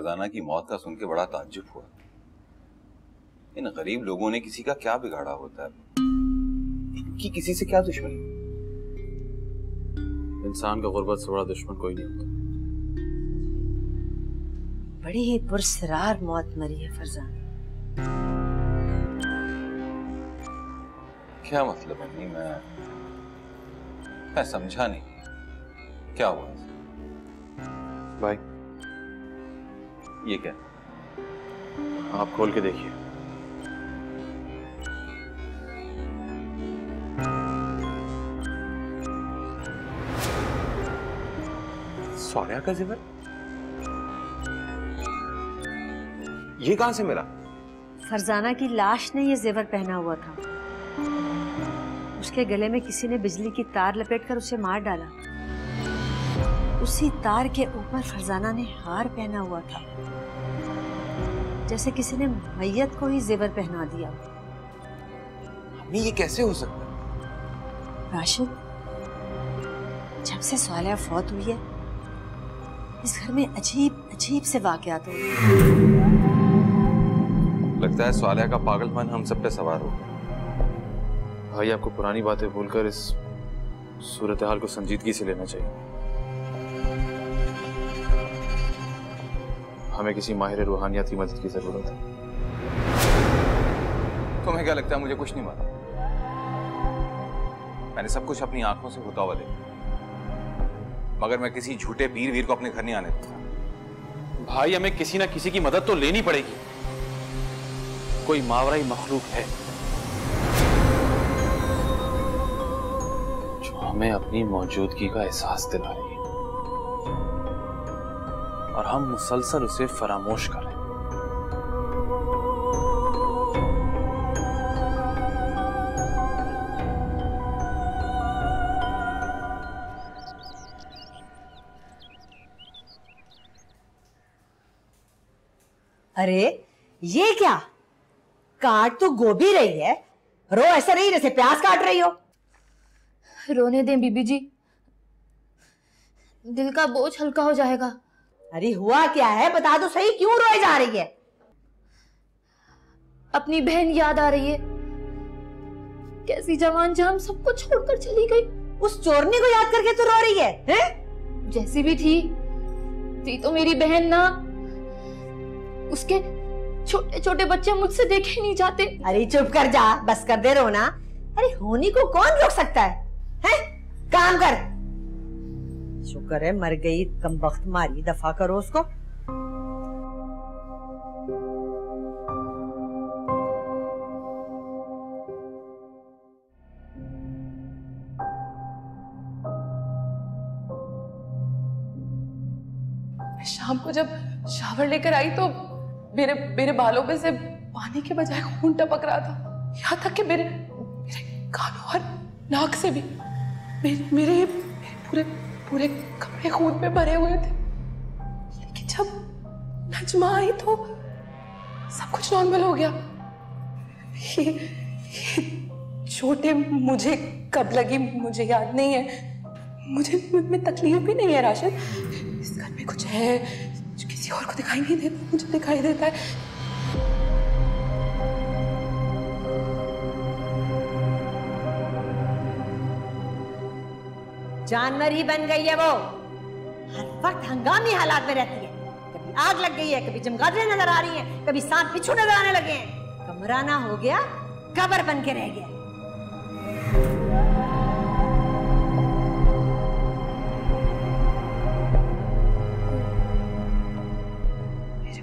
फरजाना की मौत का सुन के बड़ा ताज्जुब हुआ। इन गरीब लोगों ने किसी का क्या बिगाड़ा होता है? इनकी किसी से क्या दुश्मनी? इंसान का गुर्बत से बड़ा दुश्मन कोई नहीं होता। बड़ी ही पुरसरार मौत मरी है फरजाना। क्या मतलब है? नहीं, मैं समझा नहीं। क्या हुआ भाई? ये क्या? आप खोल के देखिए। सोनिया का जेवर? ये कहां से मिला? फरजाना की लाश ने ये जेवर पहना हुआ था। उसके गले में किसी ने बिजली की तार लपेटकर उसे मार डाला। उसी तार के ऊपर फरजाना ने हार पहना हुआ था, जैसे किसी ने मैयत को ही जेवर पहना दिया। अम्मी ये कैसे हो सकता है? राशिद, जब से सालिया फौत हुई है इस घर में अजीब अजीब से वाकयात हो रहे हैं। लगता है सालिया का पागलपन हम सब पे सवार हो गया। भाई आपको पुरानी बातें भूलकर इस सूरत हाल को संजीदगी से लेना चाहिए। हमें किसी माहिर रूहानियत की मदद की जरूरत है। तुम्हें क्या लगता है मुझे कुछ नहीं मालूम? मैंने सब कुछ अपनी आंखों से होता हुआ देखा, मगर मैं किसी झूठे पीर वीर को अपने घर नहीं आने देता। भाई हमें किसी ना किसी की मदद तो लेनी पड़ेगी। कोई मावराई मखलूक है जो हमें अपनी मौजूदगी का एहसास दिला रही है और हम मुसलसल उसे फरामोश कर रहे हैं। अरे ये क्या? काट तो गोभी रही है, रो ऐसा नहीं जैसे प्याज काट रही हो। रोने दें बीबी जी, दिल का बोझ हल्का हो जाएगा। अरे हुआ क्या है बता दो सही, क्यों रोए जा रही है? अपनी बहन याद आ रही है, कैसी जवान जान सबको छोड़कर चली गई। उस चोरनी को याद करके तो रो रही है, हैं? जैसी भी थी तो मेरी बहन ना। उसके छोटे छोटे बच्चे मुझसे देखे ही नहीं जाते। अरे चुप कर जा, बस कर दे रोना। अरे होनी को कौन रोक सकता है? हैं? काम कर। शुक्र है मर गई, कमबख्त मारी, दफा करो उसको। शाम को जब शावर लेकर आई तो मेरे बालों में से पानी के बजाय खून टपक रहा था। यहाँ तक कि मेरे कानों और नाक से भी मेरे पूरे कपड़े खून में भरे हुए थे। लेकिन जब नजमा आई तो सब कुछ नॉर्मल हो गया। ये चोटें मुझे कब लगी मुझे याद नहीं है। मुझे तकलीफ भी नहीं है राशिद। इस घर में कुछ है जो किसी और को दिखाई नहीं देता, मुझे दिखाई देता है। जानवर ही बन गई है वो, हर वक्त हंगामी हालात में रहती है। कभी आग लग गई है, कभी चमगादड़ें नजर आ रही हैं, कभी सांप बिच्छू नजर आने लगे हैं। कमरा ना हो गया, कब्र बन के रह गया।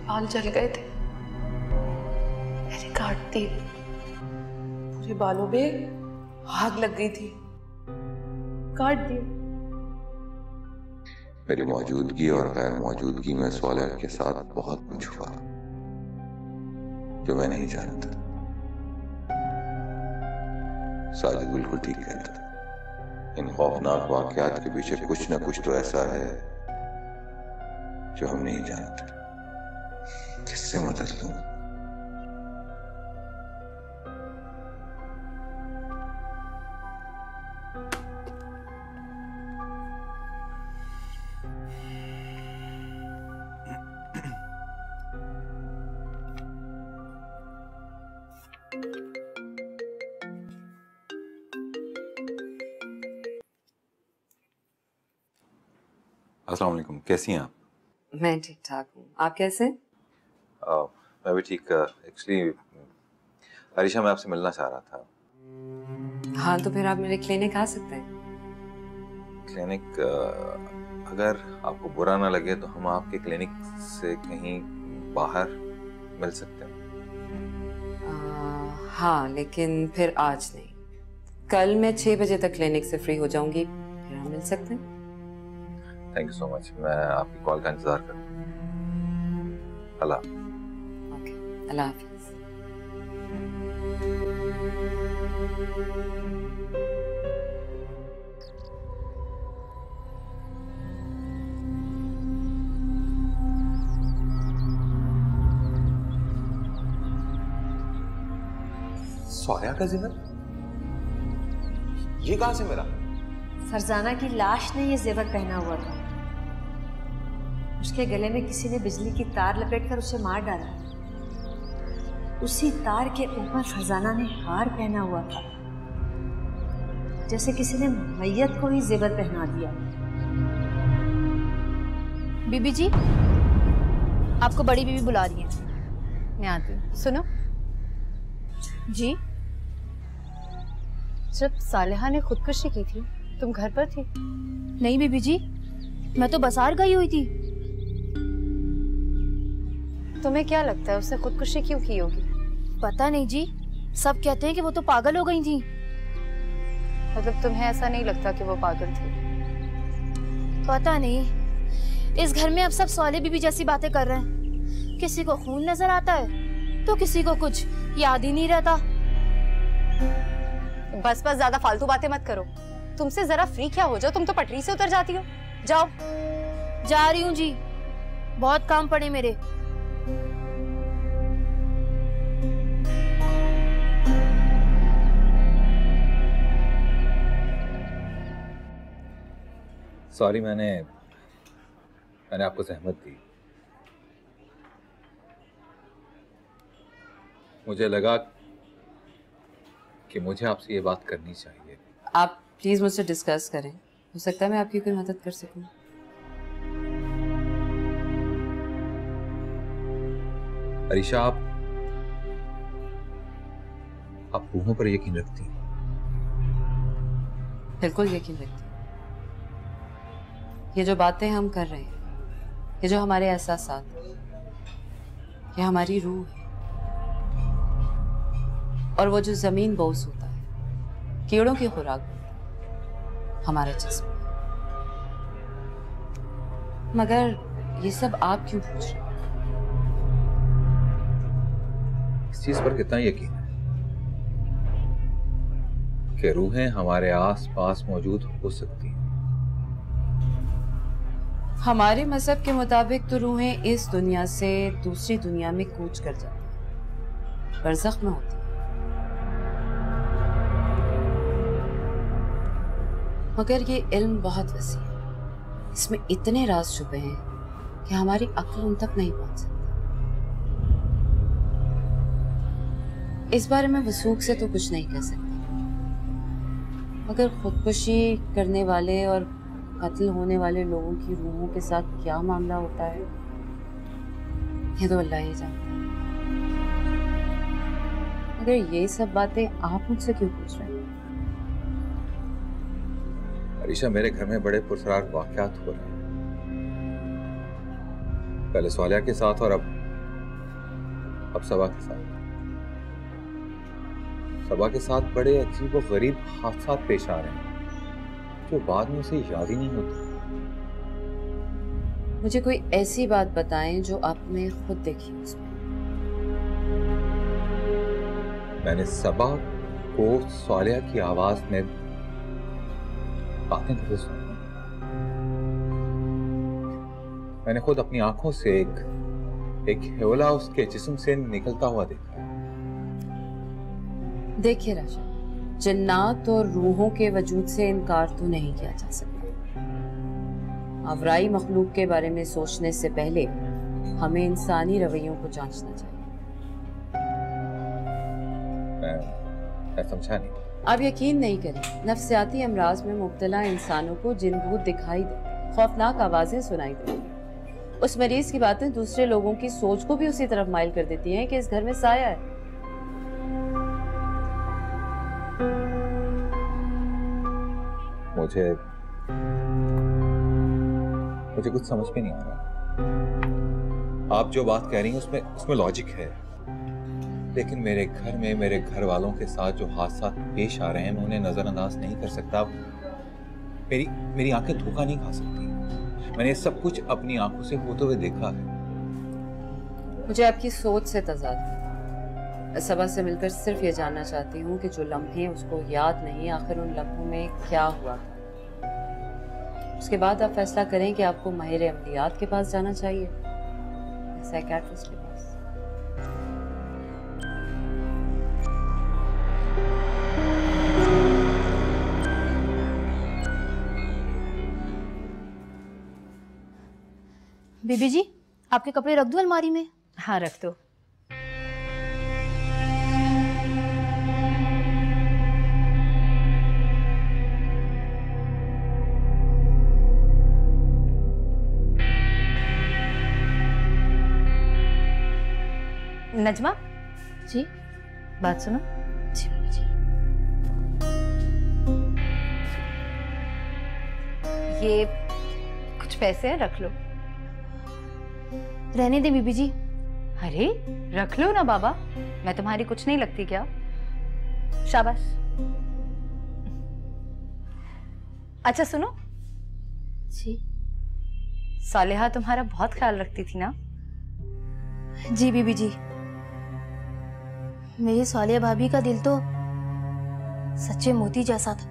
बाल जल गए थे, मैंने काट दी। पूरे बालों में आग लग गई थी, काट दी। मेरी मौजूदगी और गैर मौजूदगी में सालिया के साथ बहुत कुछ हुआ जो मैं नहीं जानता। साजिद बिल्कुल ठीक कहता था, इन खौफनाक वाकयात के पीछे कुछ न कुछ तो ऐसा है जो हम नहीं जानते। किससे मदद लूं? अस्सलाम वालेकुम, कैसी हैं आप? मैं ठीक ठाक हूँ, आप कैसे? मैं भी ठीक। एक्चुअली अरीशा, मैं आपसे मिलना चाह रहा था। हाँ, तो फिर आप मेरे क्लिनिक आ सकते हैं। क्लिनिक? अगर आपको बुरा ना लगे तो हम आपके क्लिनिक से कहीं बाहर मिल सकते हैं। हाँ, लेकिन फिर आज नहीं। कल मैं 6 बजे तक क्लिनिक से फ्री हो जाऊंगी, फिर हम मिल सकते हैं। Thank you so much. मैं आपकी कॉल का इंतजार करूँगा। अल्लाह। ओके, अल्लाह हाफिज। सौर्या का जेवर? ये कहां से मिला? फरजाना की लाश ने ये जेवर पहना हुआ था। उसके गले में किसी ने बिजली की तार लपेटकर उसे मार डाला। उसी तार के ऊपर फरजाना ने हार पहना हुआ था, जैसे किसी ने मैयत को ही जेवर पहना दिया। बीबी जी, आपको बड़ी बीबी बुला रही है। मैं आती हूँ। सुनो जी, जब सालेहा ने खुदकुशी की थी तुम घर पर थी? नहीं बीबी जी, मैं तो बाजार गई हुई थी। तुम्हें क्या लगता है उसने खुदकुशी क्यों की होगी? पता नहीं जी, सब कहते हैं कि वो तो पागल हो गई थी। मतलब तुम्हें ऐसा नहीं लगता कि वो पागल थी? पता नहीं, इस घर में अब सब सौले बीबी जैसी बातें कर रहे हैं। किसी को खून नजर आता है तो किसी को कुछ याद ही नहीं रहता। बस ज्यादा फालतू बातें मत करो। तुमसे जरा फ्री क्या हो जाओ, तुम तो पटरी से उतर जाती हो। जाओ। जा रही हूँ जी, बहुत काम पड़े मेरे। सॉरी, मैंने आपको जहमत दी। मुझे लगा कि मुझे आपसे ये बात करनी चाहिए। आप प्लीज मुझसे डिस्कस करें, हो सकता है मैं आपकी कोई मदद कर सकूं। अरीशा, आप रूहों पर यकीन रखती हैं? बिल्कुल यकीन रखती हूँ। ये जो बातें हम कर रहे हैं, ये जो हमारे एहसासात हैं, ये हमारी रूह है। और वो जो जमीन बोस होता है, कीड़ों की खुराक होता है, हमारा जिस्म। मगर ये सब आप क्यों पूछ रहे हैं? इस चीज पर कितना यकीन है कि रूहें हमारे आस-पास मौजूद हो सकती हैं? हमारे मजहब के मुताबिक तो रूहें इस दुनिया से दूसरी दुनिया में कूच कर जाती हैं, बरज़ख में होती हैं। मगर ये इल्म बहुत वसी है, इसमें इतने राज छुपे हैं कि हमारी अक्ल उन तक नहीं पहुंच सकती। इस बारे में वसूख से तो कुछ नहीं कह सकती, मगर खुदकुशी करने वाले और कत्ल होने वाले लोगों की रूहों के साथ क्या मामला होता है, ये तो अल्लाह ही जानता है। मगर ये सब बातें आप मुझसे क्यों पूछ रहे हैं? अरीशा, मेरे घर में बड़े पुरसरार वाक़यात हो रहे हैं। पहले सौलिया के साथ और अब सबा के साथ। सबा के साथ बड़े अजीब और गरीब हादसा पेश आ रहे हैं जो बाद में उसे याद ही नहीं होता। मुझे कोई ऐसी बात बताएं जो आपने खुद देखी उसमें। मैंने सबा को सौलिया की आवाज में बातें करते सुना। मैंने खुद अपनी आंखों से एक हेवला उसके जिस्म से निकलता हुआ देखा है। देखिए राशा, जन्नात और रूहों के वजूद से इनकार तो नहीं किया जा सकता। अवराई मखलूक के बारे में सोचने से पहले हमें इंसानी रवैयों को जांचना चाहिए। मैं समझा नहीं। आप यकीन नहीं करें, नफ्सियाती अमराज में मुब्तला इंसानों को जिन भूत दिखाई देते हैं, खौफनाक आवाजें सुनाई देती हैं। उस मरीज की बातें दूसरे लोगों की सोच को भी उसी तरफ माइल कर देती हैं कि इस घर में साया है। मुझे कुछ समझ में नहीं आ रहा। आप जो बात कह रही हैं उसमें लॉजिक है, लेकिन मेरे घर में मेरे घर वालों के साथ जो हादसा पेश आ रहे हैं मैं उन्हें नजरअंदाज नहीं कर सकता। मेरी आंखें धोखा नहीं खा सकती। मैंने सब कुछ अपनी आंखों से होते हुए देखा है। मुझे आपकी सोच से तजाद है। सबा से मिलकर सिर्फ ये जानना चाहती हूँ कि जो लम्हे उसको याद नहीं, आखिर उन लम्हों में क्या हुआ। उसके बाद आप फैसला करें कि आपको माहिर अमलियात के पास जाना चाहिए, साइकियाट्रिस्ट के पास। बीबी जी, आपके कपड़े रख दूं अलमारी में? हाँ, रख दो। नजमा जी बात सुनो। जी बीबी जी। ये कुछ पैसे हैं, रख लो। रहने दे बीबी जी। अरे रख लो ना बाबा, मैं तुम्हारी कुछ नहीं लगती क्या? शाबाश। अच्छा सुनो जी सालेहा तुम्हारा बहुत ख्याल रखती थी ना? जी बीबी जी, मेरी सालिया भाभी का दिल तो सच्चे मोती जैसा था।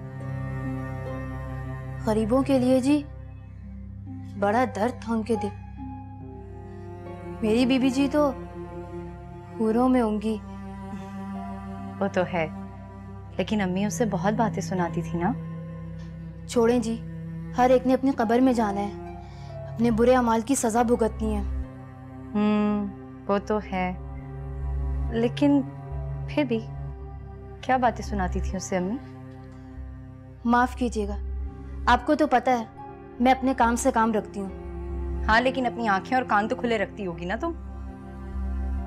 गरीबों के लिए जी बड़ा दर्द था उनके दिल। मेरी बीबी जी तो हूरों में होंगी। वो तो है, लेकिन अम्मी उससे बहुत बातें सुनाती थी ना। छोड़ें जी, हर एक ने अपनी कब्र में जाना है, अपने बुरे अमाल की सजा भुगतनी है। वो तो है, लेकिन फिर भी क्या बातें सुनाती थी उससे अम्मी? माफ कीजिएगा, आपको तो पता है मैं अपने काम से काम रखती हूँ। हाँ, लेकिन अपनी आंखें और कान तो खुले रखती होगी ना तुम?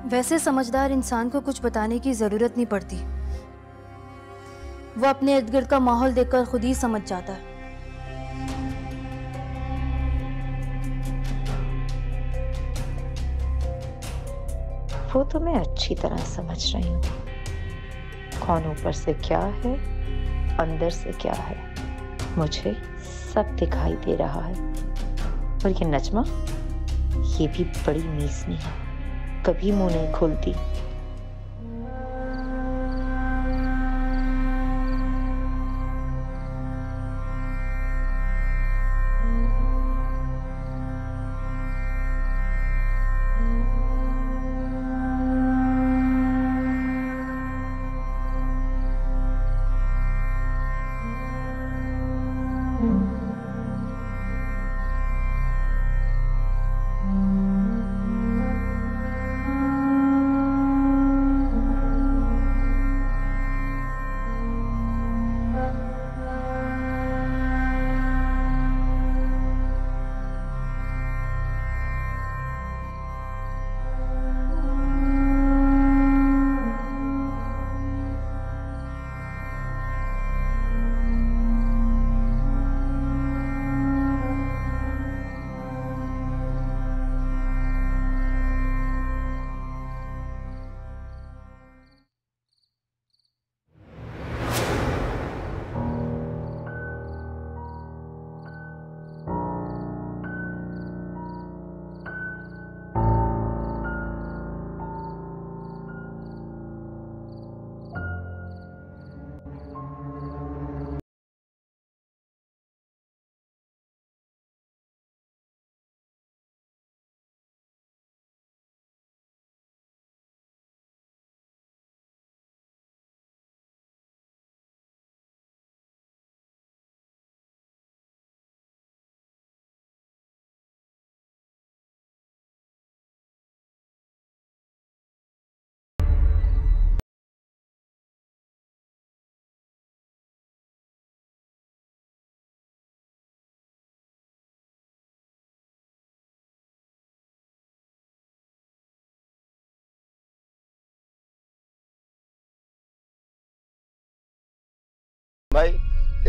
वैसे समझदार इंसान को कुछ बताने की जरूरत नहीं पड़ती, वो अपने इर्द गिर्द का माहौल देखकर खुद ही समझ जाता है। वो तो मैं अच्छी तरह समझ रही हूँ, कौन ऊपर से क्या है अंदर से क्या है, मुझे सब दिखाई दे रहा है। और ये नजमा, ये भी बड़ी मीसनी है, कभी मुंह नहीं खोलती।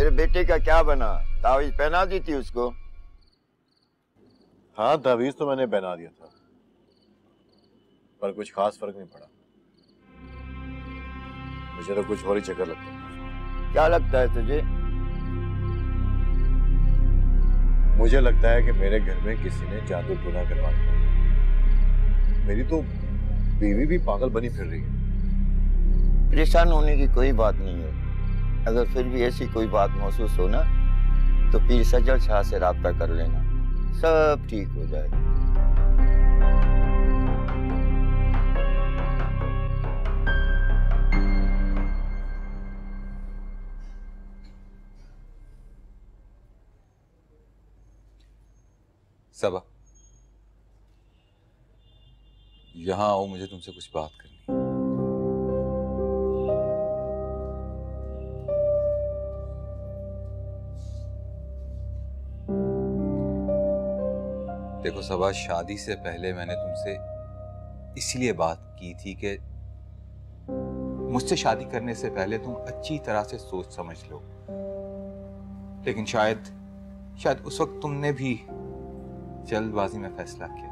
मेरे बेटे का क्या बना? तावीज पहना दी थी उसको? हाँ, तावीज तो मैंने पहना दिया था, पर कुछ खास फर्क नहीं पड़ा। मुझे तो कुछ और ही चक्कर लगता है। क्या लगता है तुझे? मुझे लगता है कि मेरे घर में किसी ने जादू टोना करवा दिया। मेरी तो बीवी भी पागल बनी फिर रही है। परेशान होने की कोई बात नहीं है। अगर फिर भी ऐसी कोई बात महसूस हो ना, तो पीर सज्जद शाह से राब्ता कर लेना, सब ठीक हो जाएगा। सबा, यहां आओ, मुझे तुमसे कुछ बात करनी है। देखो सबा, शादी से पहले मैंने तुमसे इसलिए बात की थी कि मुझसे शादी करने से पहले तुम अच्छी तरह से सोच समझ लो, लेकिन शायद उस वक्त तुमने भी जल्दबाजी में फैसला किया।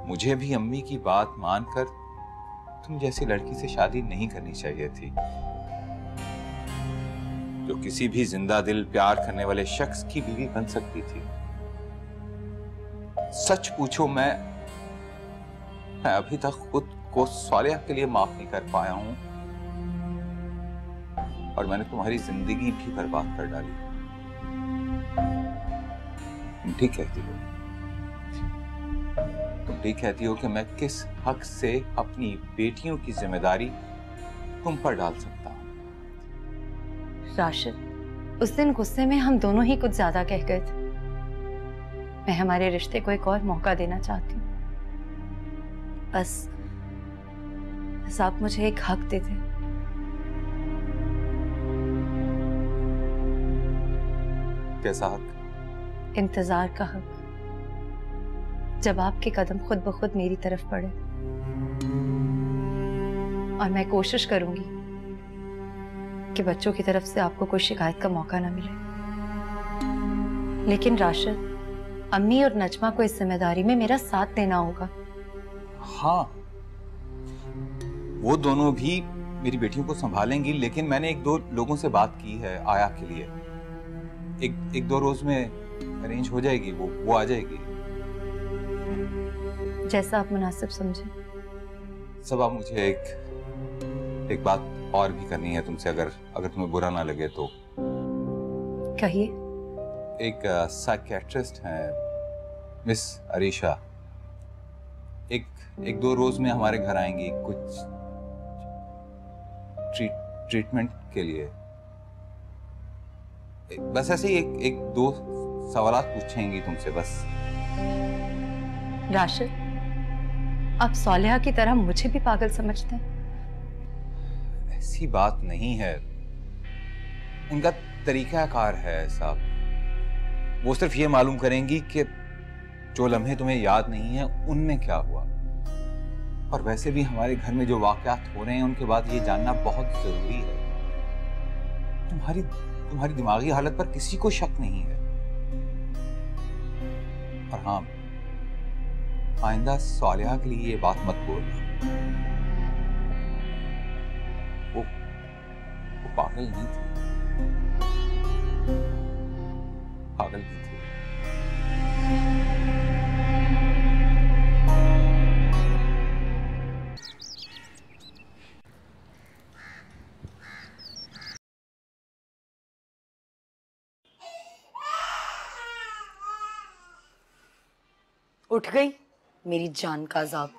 मुझे भी अम्मी की बात मानकर तुम जैसी लड़की से शादी नहीं करनी चाहिए थी, जो किसी भी जिंदा दिल प्यार करने वाले शख्स की बीवी बन सकती थी। सच पूछो, मैं अभी तक खुद को सालिया के लिए माफ नहीं कर पाया हूं, और मैंने तुम्हारी जिंदगी भी बर्बाद कर डाली। तुम ठीक कहती हो, तुम ठीक कहती हो कि मैं किस हक से अपनी बेटियों की जिम्मेदारी तुम पर डाल सकता हूं। राशिद, उस दिन गुस्से में हम दोनों ही कुछ ज्यादा कह गए थे। मैं हमारे रिश्ते को एक और मौका देना चाहती हूँ। बस आप मुझे एक हक दे दें। कैसा हक? इंतजार का हक। जब आपके कदम खुद ब खुद मेरी तरफ बढ़े, और मैं कोशिश करूंगी कि बच्चों की तरफ से आपको कोई शिकायत का मौका ना मिले। लेकिन राशिद, अम्मी और नजमा को इस जिम्मेदारी में मेरा साथ देना होगा। हाँ, वो दोनों भी मेरी बेटियों को संभालेंगी, लेकिन मैंने एक दो लोगों से बात की है आया के लिए। एक दो रोज में अरेंज हो जाएगी, वो आ जाएगी। जैसा आप मुनासिब समझे। सब आप मुझे एक बात और भी करनी है तुमसे, अगर तुम्हें बुरा ना लगे तो। कहिए। एक साइकियाट्रिस्ट हैं मिस अरीशा, एक दो रोज में हमारे घर आएंगी कुछ ट्रीटमेंट के लिए। बस ऐसे ही एक दो सवालात पूछेंगी तुमसे बस। राशिद, आप सालिहा की तरह मुझे भी पागल समझते हैं? ऐसी बात नहीं है, उनका तरीकाकार है साहब। वो सिर्फ ये मालूम करेंगी कि जो लम्हे तुम्हें याद नहीं है उनमें क्या हुआ। और वैसे भी हमारे घर में जो वाकयात हो रहे हैं उनके बाद ये जानना बहुत जरूरी है। तुम्हारी दिमागी हालत पर किसी को शक नहीं है। और हाँ, आइंदा सालिहा के लिए ये बात मत बोलना। वो पागल नहीं थी, पागल नहीं थी। उठ गई मेरी जान का अजाब।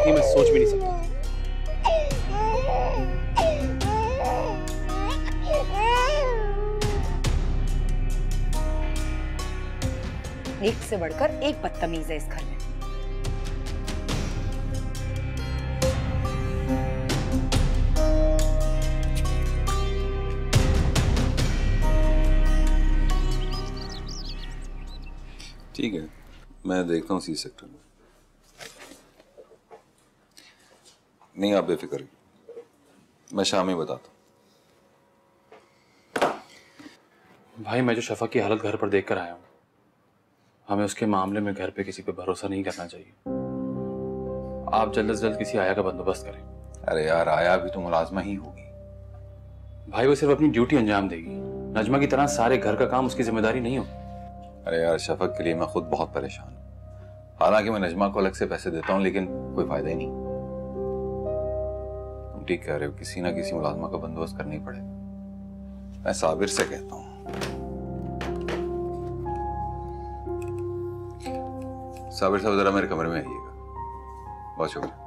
सकती है मैं सोच भी नहीं सकता। एक से बढ़कर एक बदतमीज है इस घर में। ठीक है, मैं देखता हूँ सी सेक्टर में। नहीं, आप बेफिक्र रहिए, मैं शाम में बताता हूँ। भाई मैं जो शफक की हालत घर पर देख कर आया हूँ, हमें उसके मामले में घर पे किसी पे भरोसा नहीं करना चाहिए। आप जल्द से जल्द किसी आया का बंदोबस्त करें। अरे यार, आया भी तो मुलाजमा ही होगी। भाई वो सिर्फ अपनी ड्यूटी अंजाम देगी, नजमा की तरह सारे घर का काम उसकी जिम्मेदारी नहीं हो। अरे यार, शफक के लिए मैं खुद बहुत परेशान हूँ। हालांकि मैं नजमा को अलग से पैसे देता हूँ, लेकिन कोई फायदा ही नहीं। तुम ठीक कह रहे हो, किसी ना किसी मुलाजमा का बंदोबस्त करना ही पड़ेगा। मैं साबिर से कहता हूँ। साबिर साहब, जरा मेरे कमरे में आइएगा। बहुत शुक्रिया।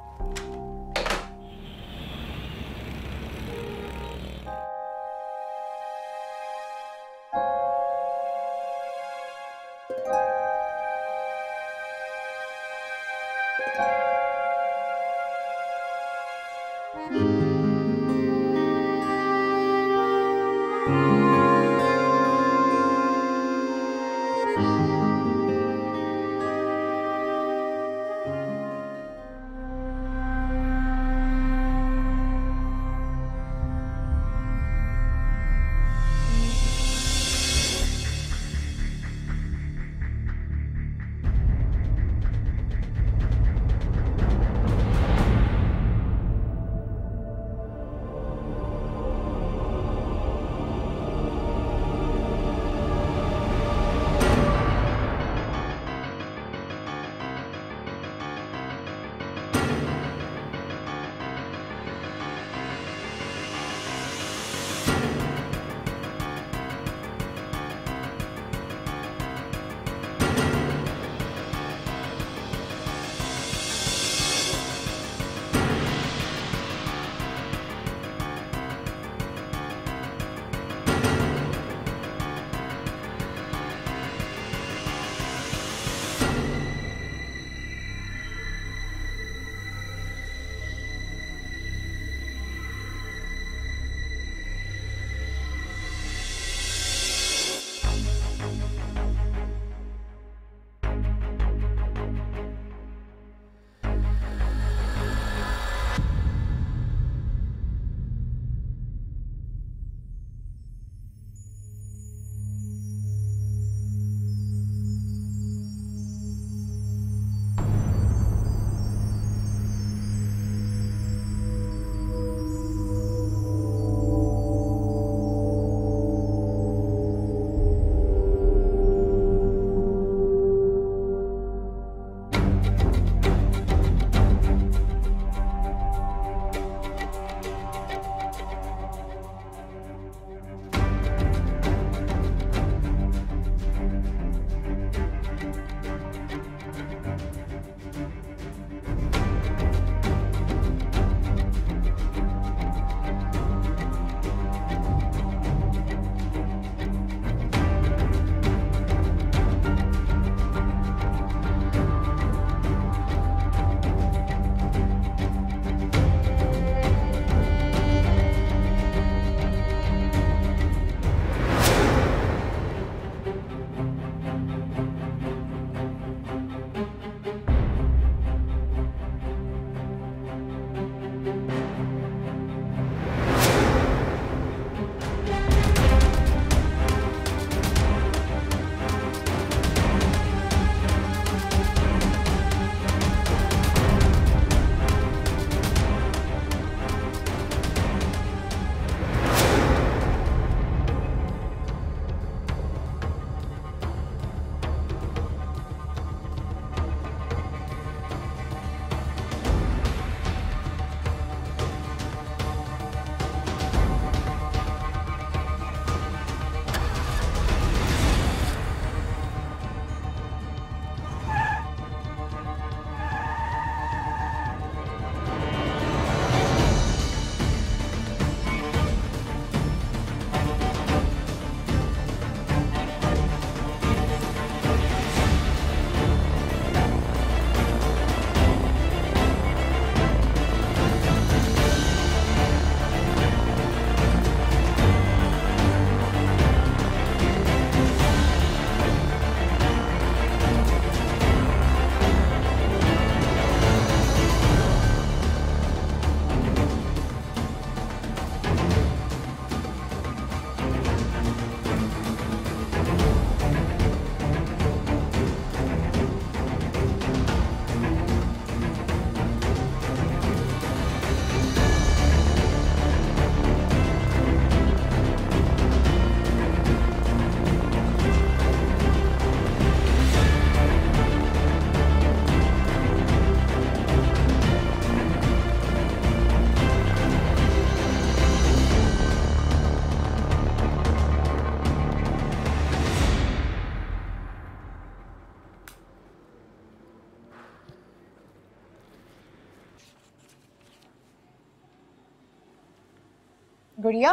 गुड़िया,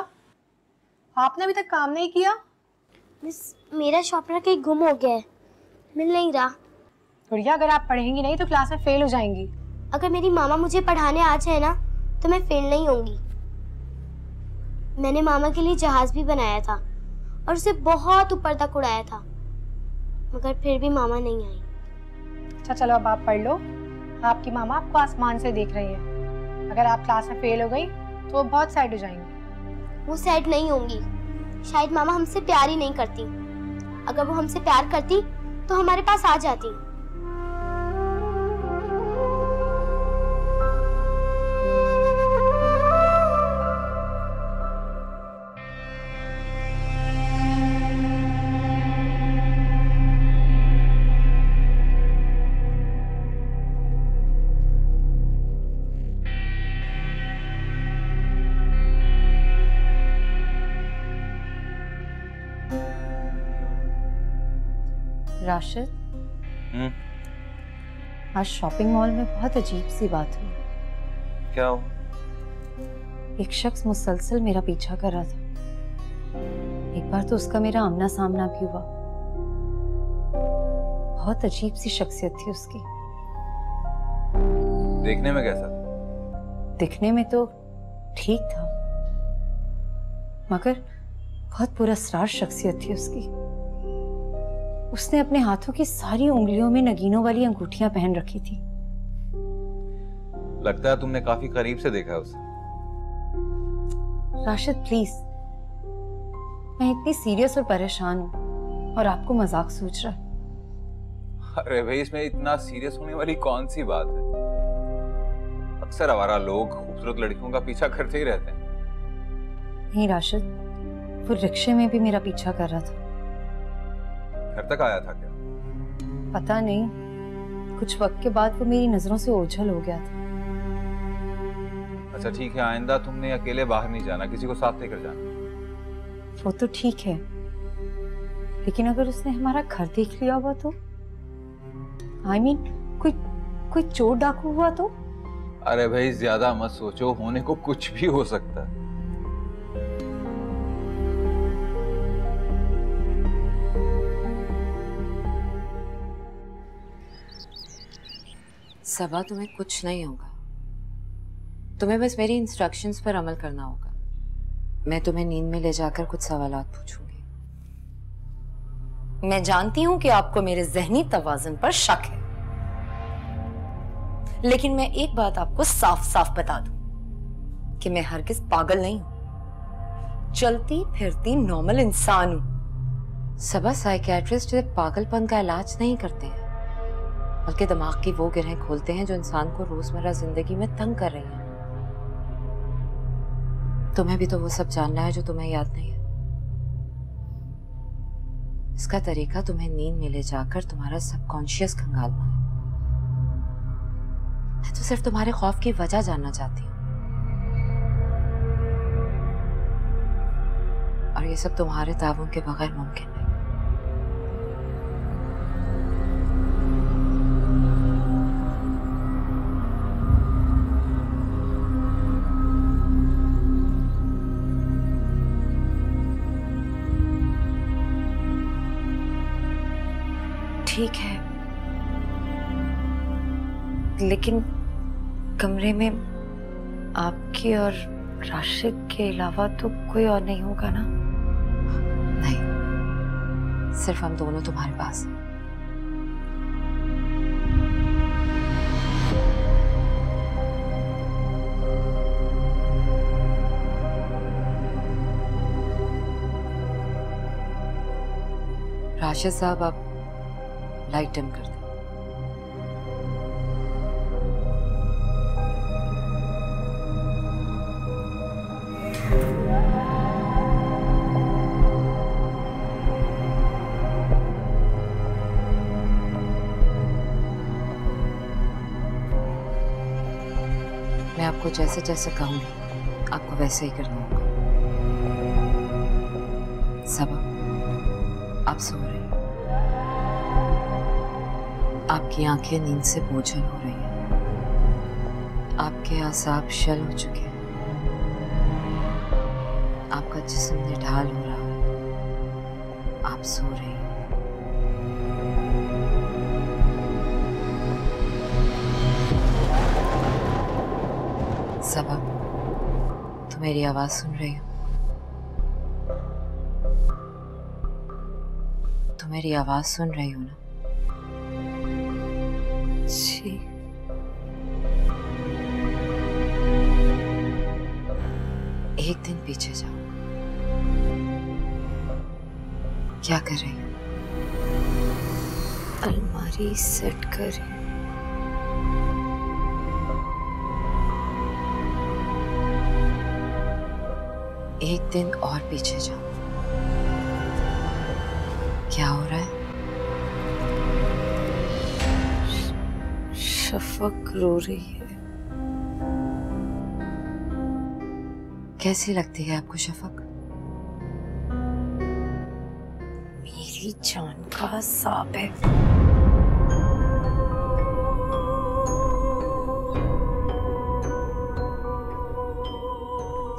आपने अभी तक काम नहीं किया? मिस, मेरा शॉर्पनर कहीं गुम हो गया है, मिल नहीं रहा। गुड़िया, अगर आप पढ़ेंगी नहीं तो क्लास में फेल हो जाएंगी। अगर मेरी मामा मुझे पढ़ाने आ जाए ना तो मैं फेल नहीं होंगी। मैंने मामा के लिए जहाज भी बनाया था और उसे बहुत ऊपर तक उड़ाया था, मगर फिर भी मामा नहीं आई। अच्छा चलो, अब आप पढ़ लो। आपकी मामा आपको आसमान से देख रही है। अगर आप क्लास में फेल हो गई तो वो बहुत सैड हो जाएंगी। वो सैड नहीं होंगी, शायद मामा हमसे प्यार ही नहीं करती। अगर वो हमसे प्यार करती तो हमारे पास आ जाती। राशिद, आज शॉपिंग मॉल में बहुत अजीब सी बात हुई। क्या हो? एक शख्स मुसलसल मेरा पीछा कर रहा था। एक बार तो उसका मेरा आमना सामना भी हुआ। बहुत अजीब सी शख्सियत थी उसकी। देखने में कैसा? दिखने में तो ठीक था, मगर बहुत पुरस्कार शख्सियत थी उसकी। उसने अपने हाथों की सारी उंगलियों में नगीनों वाली अंगूठियां पहन रखी थी। लगता है तुमने काफी करीब से देखा है उसे। राशिद प्लीज, मैं इतनी सीरियस और परेशान हूं और आपको मजाक सूझ रहा है। अरे भाई, इसमें इतना सीरियस होने वाली कौन सी बात है? अक्सर आवारा लोग खूबसूरत लड़कियों का पीछा करते ही रहते हैं। नहीं राशिद, वो रिक्शे में भी मेरा पीछा कर रहा था। घर तक आया था क्या? पता नहीं, कुछ वक्त के बाद वो मेरी नजरों से ओझल हो गया था। अच्छा ठीक है, आइंदा तुमने अकेले बाहर नहीं जाना, किसी को साथ लेकर जाना। वो तो ठीक है, लेकिन अगर उसने हमारा घर देख लिया हुआ तो? I mean, कोई चोर डाकू हुआ तो? अरे भाई ज्यादा मत सोचो, होने को कुछ भी हो सकता है। सबा, तुम्हें कुछ नहीं होगा। तुम्हें बस मेरी इंस्ट्रक्शंस पर अमल करना होगा। मैं तुम्हें नींद में ले जाकर कुछ सवालात पूछूंगी। मैं जानती हूं कि आपको मेरे ज़हनी तवाज़ुन पर शक है, लेकिन मैं एक बात आपको साफ साफ बता दूं कि मैं हरगिज पागल नहीं हूं। चलती फिरती नॉर्मल इंसान हूं। सबा, साइकियाट्रिस्ट पागलपन का इलाज नहीं करते हैं, बल्कि दिमाग की वो गिरहें खोलते हैं जो इंसान को रोजमर्रा जिंदगी में तंग कर रही हैं। तुम्हें भी तो वो सब जानना है जो तुम्हें याद नहीं है। इसका तरीका तुम्हें नींद में ले जाकर तुम्हारा सबकॉन्शियस खंगालना है। मैं तो सिर्फ तुम्हारे खौफ की वजह जानना चाहती हूँ, और ये सब तुम्हारे ताबून के बगैर मुमकिन है। ठीक है, लेकिन कमरे में आपके और राशिद के अलावा तो कोई और नहीं होगा ना? नहीं, सिर्फ हम दोनों तुम्हारे पास हैं। राशिद साहब, आप लाइट डिम कर दें। मैं आपको जैसे जैसे कहूंगी आपको वैसे ही करना होगा। सबा, आप सो रही हैं। आपकी आंखें नींद से बोझल हो रही हैं। आपके आसाब शल हो चुके हैं। आपका जिस्म निढाल हो रहा है, आप सो रही हैं। सबा, तुम मेरी आवाज सुन रही हो? तुम मेरी आवाज सुन रही हो ना? जी। एक दिन पीछे जाओ। क्या कर रही हो? अलमारी सेट कर। एक दिन और पीछे जाओ। क्या हो रहा है? शफक रो रही है। कैसी लगती है आपको शफक? मेरी जान का सांप है।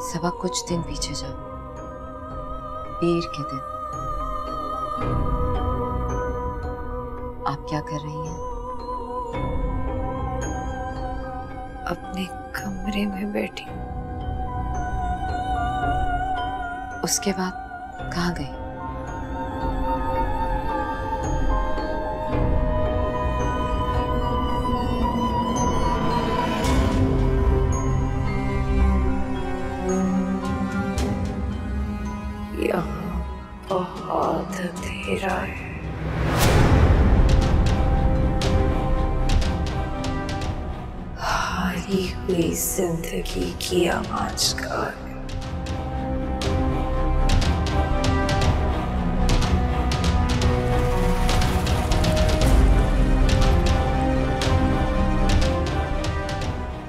सबा, कुछ दिन पीछे जाओ। पीर के दिन। आप क्या कर रही हैं? अपने कमरे में बैठी। उसके बाद कहाँ गई? यहाँ बहुत अंधेरा है। हारी हुई जिंदगी की आवाज़गार।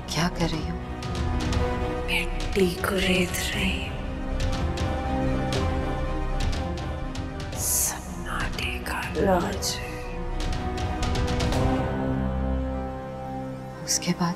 क्या कर रही हो? मिट्टी को रेत रही हूँ। सन्नाटे का राज है। उसके बाद